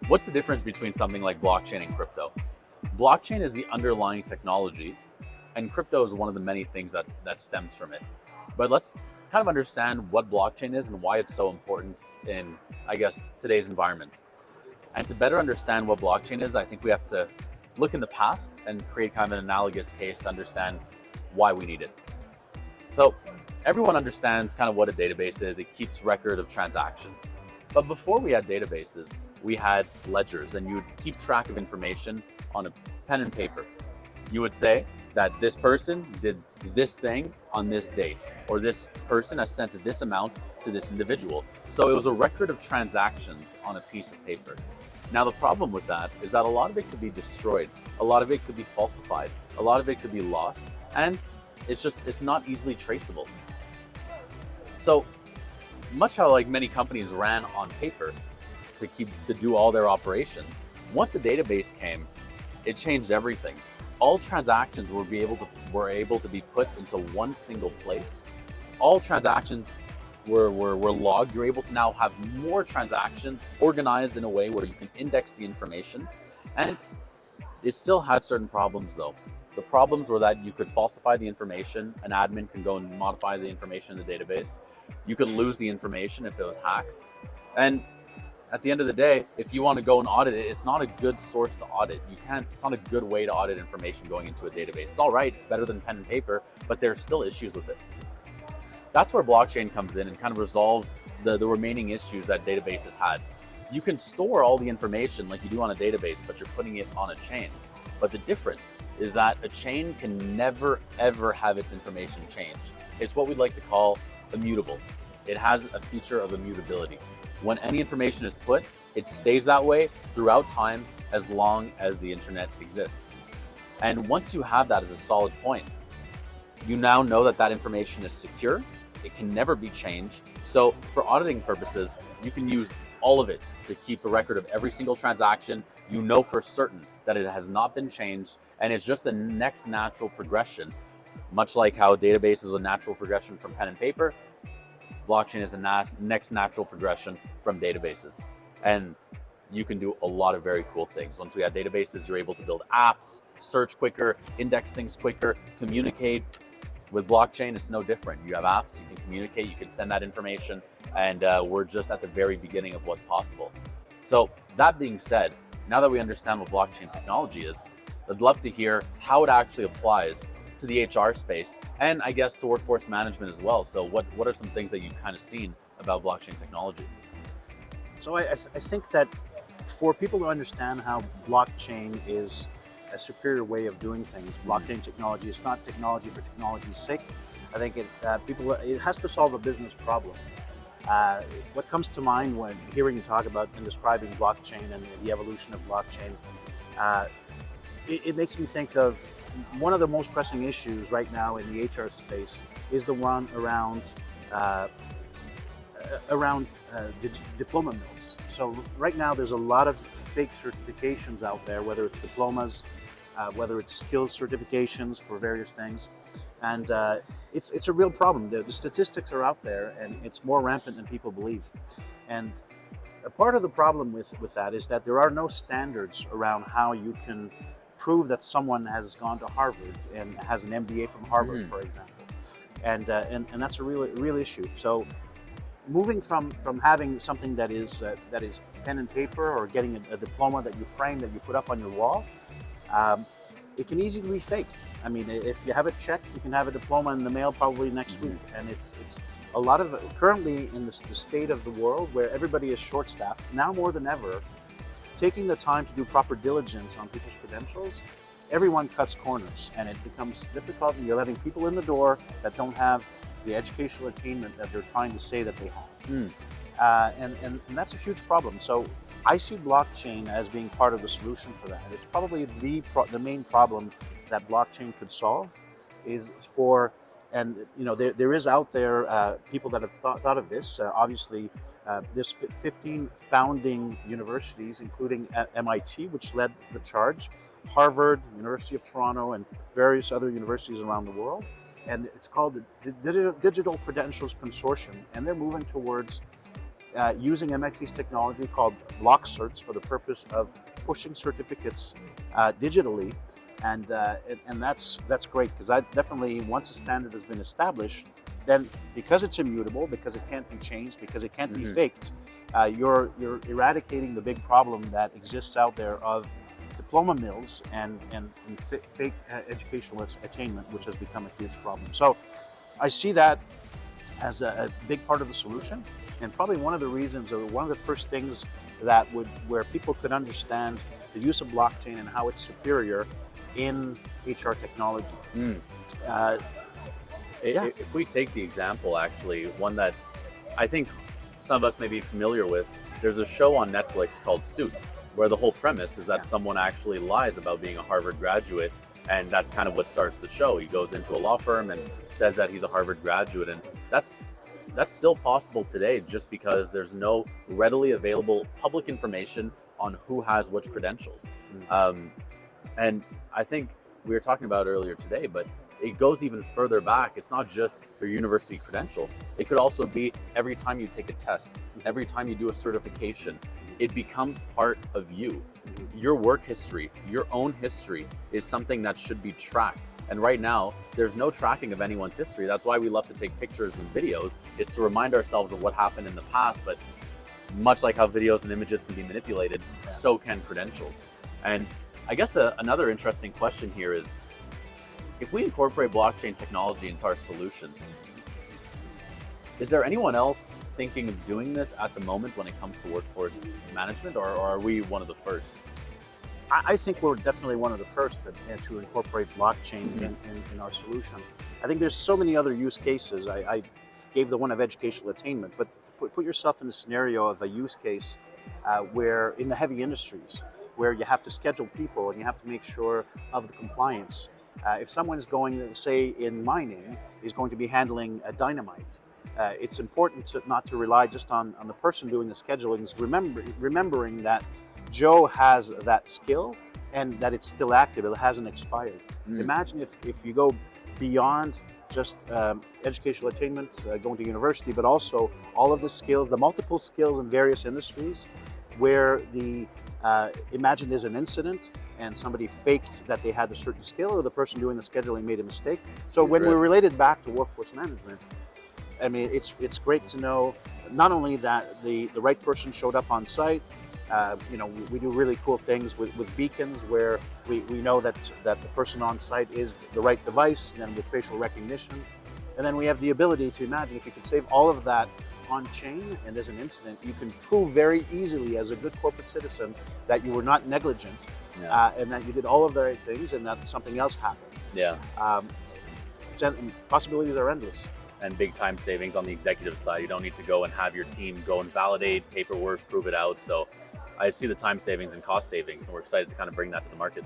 What's the difference between something like blockchain and crypto? Blockchain is the underlying technology, and crypto is one of the many things that stems from it. But let's kind of understand what blockchain is and why it's so important in, I guess, today's environment. And to better understand what blockchain is, I think we have to look in the past and create kind of an analogous case to understand why we need it. So everyone understands kind of what a database is. It keeps record of transactions. But before we had databases, we had ledgers, and you would keep track of information on a pen and paper. You would say that this person did this thing on this date, or this person has sent this amount to this individual. So it was a record of transactions on a piece of paper. Now the problem with that is that a lot of it could be destroyed, a lot of it could be falsified, a lot of it could be lost, and it's not easily traceable. So much how like many companies ran on paper to do all their operations, once the database came, it changed everything. All transactions were able to be put into one single place. All transactions were logged. You're able to now have more transactions organized in a way where you can index the information. And it still had certain problems though. The problems were that you could falsify the information. An admin can go and modify the information in the database. You could lose the information if it was hacked. And at the end of the day, if you want to go and audit it, it's not a good source to audit. It's not a good way to audit information going into a database. It's all right, it's better than pen and paper, but there's still issues with it. That's where blockchain comes in and kind of resolves the remaining issues that databases had. You can store all the information like you do on a database, but you're putting it on a chain. But the difference is that a chain can never, ever have its information changed. It's what we'd like to call immutable. It has a feature of immutability. When any information is put, it stays that way throughout time as long as the internet exists. And once you have that as a solid point, you now know that that information is secure. It can never be changed. So for auditing purposes, you can use all of it to keep a record of every single transaction. You know for certain that it has not been changed, and it's just the next natural progression. Much like how database is a natural progression from pen and paper, blockchain is the next natural progression from databases. And you can do a lot of very cool things. Once we have databases, you're able to build apps, search quicker, index things quicker, communicate. With blockchain, it's no different. You have apps, you can communicate, you can send that information, and we're just at the very beginning of what's possible. So that being said, now that we understand what blockchain technology is, I'd love to hear how it actually applies to the HR space, and I guess to workforce management as well. So what are some things that you've kind of seen about blockchain technology? So I think that for people to understand how blockchain is a superior way of doing things, blockchain technology is not technology for technology's sake. I think it has to solve a business problem. What comes to mind when hearing you talk about and describing blockchain and the evolution of blockchain, it makes me think of one of the most pressing issues right now in the HR space is the one around diploma mills. So right now there's a lot of fake certifications out there, whether it's diplomas, whether it's skills certifications for various things. And it's a real problem. The statistics are out there, and it's more rampant than people believe. And a part of the problem with that is that there are no standards around how you can prove that someone has gone to Harvard and has an MBA from Harvard, for example. And that's a real issue. So moving from having something that is pen and paper, or getting a diploma that you frame, that you put up on your wall, it can easily be faked. I mean, if you have it checked, you can have a diploma in the mail probably next week. And it's a lot of, currently in the state of the world where everybody is short-staffed, now more than ever, taking the time to do proper diligence on people's credentials, everyone cuts corners, and it becomes difficult, and you're letting people in the door that don't have the educational attainment that they're trying to say that they have. And that's a huge problem. So I see blockchain as being part of the solution for that. It's probably the main problem that blockchain could solve is for, and there is out there people that have thought of this. Obviously, there's 15 founding universities, including MIT, which led the charge, Harvard, University of Toronto, and various other universities around the world. And it's called the Digital Credentials Consortium, and they're moving towards using MXE's technology called block certs for the purpose of pushing certificates digitally, and that's great, because I definitely, once a standard has been established, then because it's immutable, because it can't be changed, because it can't be faked, you're eradicating the big problem that exists out there of diploma mills and fake educational attainment, which has become a huge problem. So I see that as a big part of the solution, and probably one of the reasons, or one of the first things that where people could understand the use of blockchain and how it's superior in HR technology. If we take the example, actually, one that I think some of us may be familiar with, there's a show on Netflix called Suits, where the whole premise is that someone actually lies about being a Harvard graduate, and that's kind of what starts the show. He goes into a law firm and says that he's a Harvard graduate, and that's still possible today, just because there's no readily available public information on who has which credentials. And I think we were talking about earlier today, but it goes even further back. It's not just your university credentials. It could also be every time you take a test, every time you do a certification, it becomes part of you. Your work history, your own history, is something that should be tracked. And right now, there's no tracking of anyone's history. That's why we love to take pictures and videos, is to remind ourselves of what happened in the past. But much like how videos and images can be manipulated, so can credentials. And I guess another interesting question here is, if we incorporate blockchain technology into our solution, is there anyone else thinking of doing this at the moment when it comes to workforce management, or are we one of the first? I think we're definitely one of the first to incorporate blockchain in our solution. I think there's so many other use cases. I gave the one of educational attainment, but put yourself in the scenario of a use case where in the heavy industries, where you have to schedule people and you have to make sure of the compliance. If someone's going, say in mining, is going to be handling a dynamite, it's important not to rely just on the person doing the scheduling. It's remembering that Joe has that skill and that it's still active, it hasn't expired. Imagine if you go beyond just educational attainment, going to university, but also all of the skills, the multiple skills in various industries, where imagine there's an incident and somebody faked that they had a certain skill, or the person doing the scheduling made a mistake. So when we're related back to workforce management, I mean, it's great to know not only that the right person showed up on site. We do really cool things with beacons, where we know that the person on site is the right device, and then with facial recognition. And then we have the ability to imagine if you could save all of that on chain and there's an incident, you can prove very easily as a good corporate citizen that you were not negligent, and that you did all of the right things, and that something else happened. Possibilities are endless. And big time savings on the executive side. You don't need to go and have your team go and validate paperwork, prove it out. So I see the time savings and cost savings, and we're excited to kind of bring that to the market.